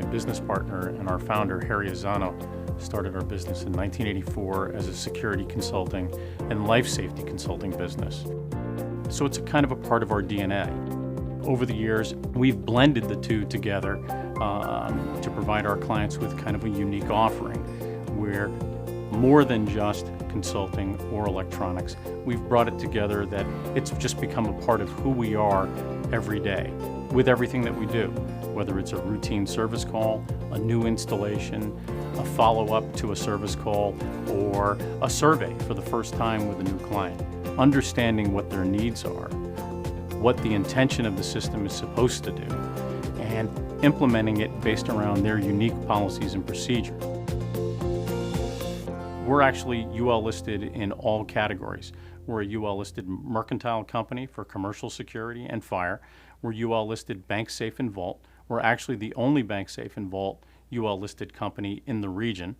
business partner and our founder, Harry Azano, started our business in 1984 as a security consulting and life safety consulting business. So it's a kind of a part of our DNA. Over the years, we've blended the two together to provide our clients with kind of a unique offering where more than just consulting or electronics, we've brought it together that it's just become a part of who we are every day with everything that we do, whether it's a routine service call, a new installation, a follow-up to a service call, or a survey for the first time with a new client. Understanding what their needs are, what the intention of the system is supposed to do, and implementing it based around their unique policies and procedures. We're actually UL listed in all categories. We're a UL listed mercantile company for commercial security and fire. We're UL listed bank safe and vault. We're actually the only bank safe and vault UL listed company in the region.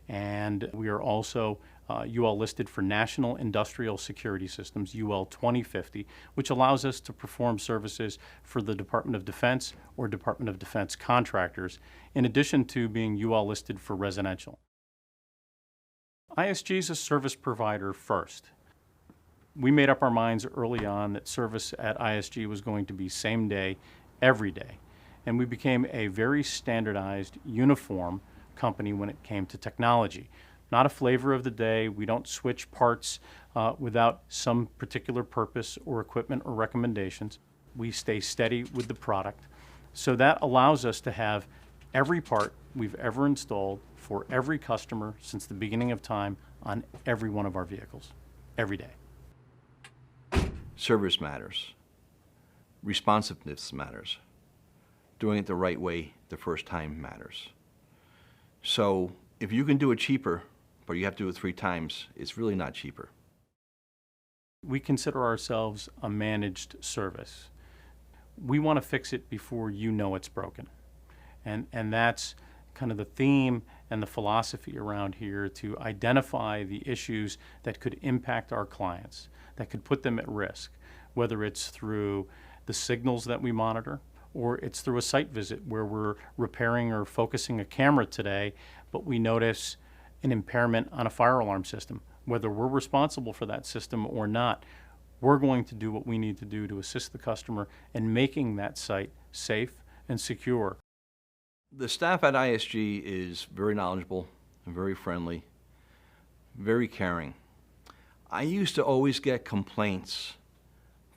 And we are also UL listed for National Industrial Security Systems, UL 2050, which allows us to perform services for the Department of Defense or Department of Defense contractors, in addition to being UL listed for residential. ISG is a service provider first. We made up our minds early on that service at ISG was going to be same day, every day. And we became a very standardized, uniform company when it came to technology. Not a flavor of the day. We don't switch parts without some particular purpose or equipment or recommendations. We stay steady with the product. So that allows us to have every part we've ever installed for every customer since the beginning of time on every one of our vehicles, every day. Service matters. Responsiveness matters. Doing it the right way the first time matters. So if you can do it cheaper, but you have to do it 3 times, it's really not cheaper. We consider ourselves a managed service. We want to fix it before you know it's broken. And that's kind of the theme and the philosophy around here, to identify the issues that could impact our clients, that could put them at risk, whether it's through the signals that we monitor, or it's through a site visit where we're repairing or focusing a camera today, but we notice an impairment on a fire alarm system. Whether we're responsible for that system or not, we're going to do what we need to do to assist the customer in making that site safe and secure. The staff at ISG is very knowledgeable and very friendly, very caring. I used to always get complaints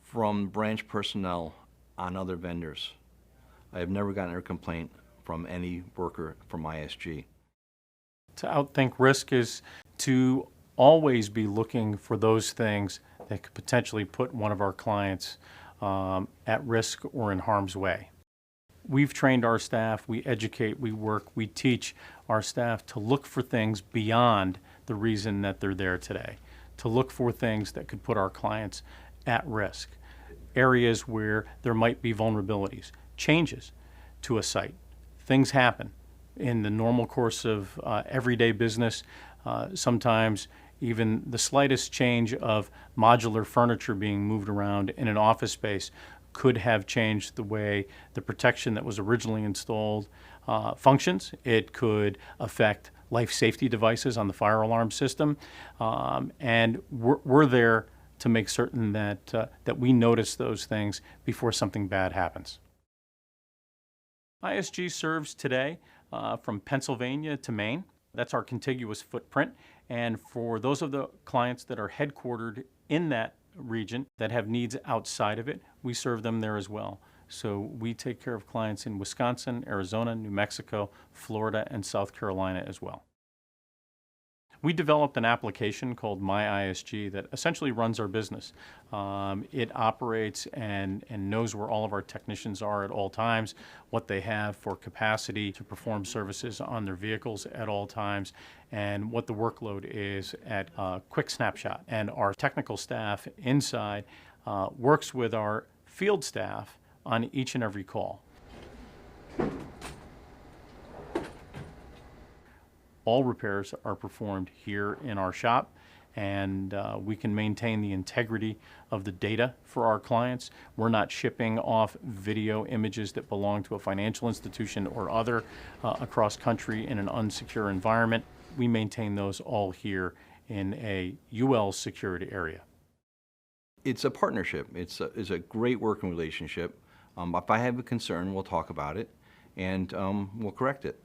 from branch personnel on other vendors. I have never gotten a complaint from any worker from ISG. To outthink risk is to always be looking for those things that could potentially put one of our clients at risk or in harm's way. We've trained our staff, we educate, we work, we teach our staff to look for things beyond the reason that they're there today, to look for things that could put our clients at risk, areas where there might be vulnerabilities, changes to a site. Things happen in the normal course of everyday business. Sometimes even the slightest change of modular furniture being moved around in an office space could have changed the way the protection that was originally installed functions. It could affect life safety devices on the fire alarm system. And we're there to make certain that we notice those things before something bad happens. ISG serves today from Pennsylvania to Maine. That's our contiguous footprint. And for those of the clients that are headquartered in that region that have needs outside of it, we serve them there as well. So we take care of clients in Wisconsin, Arizona, New Mexico, Florida, and South Carolina as well. We developed an application called My ISG that essentially runs our business. It operates and knows where all of our technicians are at all times, what they have for capacity to perform services on their vehicles at all times, and what the workload is at a quick snapshot. And our technical staff inside works with our field staff on each and every call. All repairs are performed here in our shop, and we can maintain the integrity of the data for our clients. We're not shipping off video images that belong to a financial institution or other across country in an unsecure environment. We maintain those all here in a UL secured area. It's a partnership. It's a great working relationship. If I have a concern, we'll talk about it, and we'll correct it,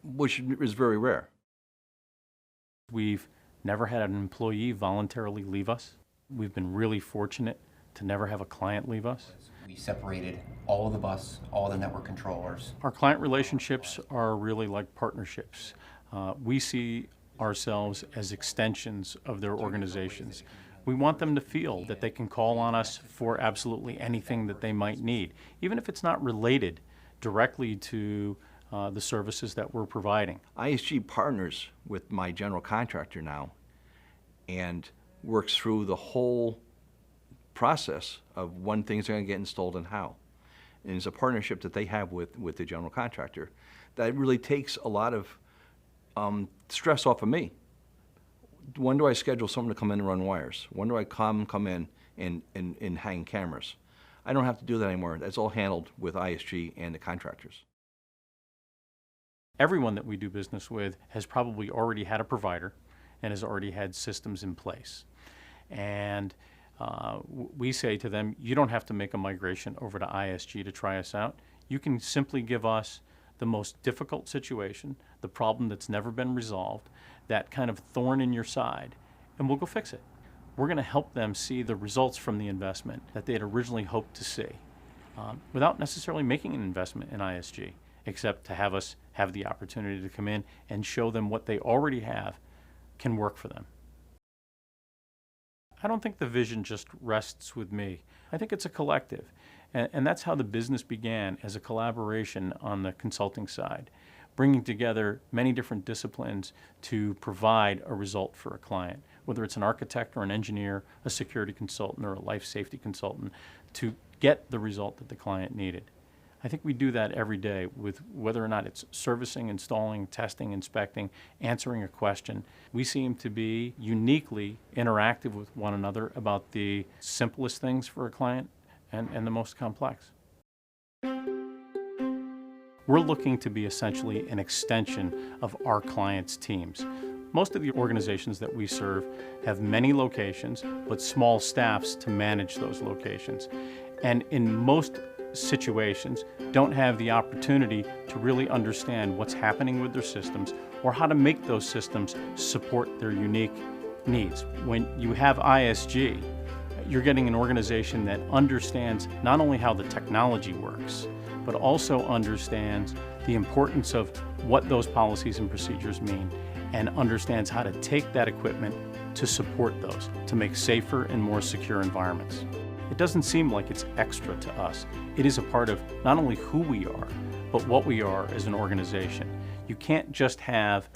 which is very rare. We've never had an employee voluntarily leave us. We've been really fortunate to never have a client leave us. We separated all of the bus, all the network controllers. Our client relationships are really like partnerships. We see ourselves as extensions of their organizations. We want them to feel that they can call on us for absolutely anything that they might need, even if it's not related directly to the services that we're providing. ISG partners with my general contractor now and works through the whole process of when things are going to get installed and how. And it's a partnership that they have with the general contractor that really takes a lot of stress off of me. When do I schedule someone to come in and run wires? When do I come in and hang cameras? I don't have to do that anymore. That's all handled with ISG and the contractors. Everyone that we do business with has probably already had a provider and has already had systems in place. And we say to them, you don't have to make a migration over to ISG to try us out. You can simply give us the most difficult situation, the problem that's never been resolved, that kind of thorn in your side, and we'll go fix it. We're going to help them see the results from the investment that they had originally hoped to see without necessarily making an investment in ISG, except to have us have the opportunity to come in and show them what they already have can work for them. I don't think the vision just rests with me. I think it's a collective. And that's how the business began, as a collaboration on the consulting side, bringing together many different disciplines to provide a result for a client, whether it's an architect or an engineer, a security consultant or a life safety consultant, to get the result that the client needed. I think we do that every day with whether or not it's servicing, installing, testing, inspecting, answering a question. We seem to be uniquely interactive with one another about the simplest things for a client and the most complex. We're looking to be essentially an extension of our clients' teams. Most of the organizations that we serve have many locations, but small staffs to manage those locations. And in most situations, don't have the opportunity to really understand what's happening with their systems or how to make those systems support their unique needs. When you have ISG, you're getting an organization that understands not only how the technology works, but also understands the importance of what those policies and procedures mean and understands how to take that equipment to support those, to make safer and more secure environments. It doesn't seem like it's extra to us. It is a part of not only who we are, but what we are as an organization. You can't just have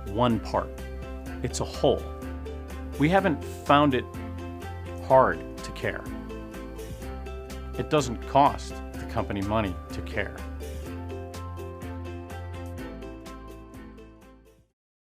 one part. It's a whole. We haven't found it hard to care. It doesn't cost the company money to care.